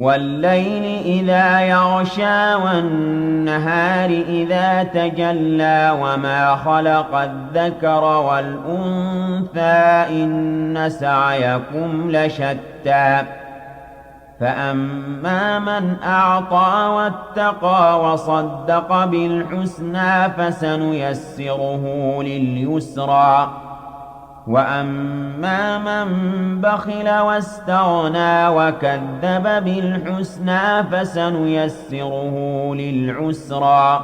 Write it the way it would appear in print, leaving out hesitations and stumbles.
وَاللَّيْلِ إِذَا يَغْشَىٰ وَالنَّهَارِ إِذَا تَجَلَّىٰ وَمَا خَلَقَ الذَّكَرَ وَالْأُنثَىٰ إِنَّ سَعْيَكُمْ لَشَتَّىٰ فَأَمَّا مَنْ أَعْطَىٰ وَاتَّقَىٰ وَصَدَّقَ بِالْحُسْنَىٰ فَسَنُيَسِّرُهُ لِلْيُسْرَىٰ وَأَمَّا مَن بَخِلَ وَاسْتَغْنَىٰ وَكَذَّبَ بِالْحُسْنَىٰ فَسَنُيَسِّرُهُ لِلْعُسْرَىٰ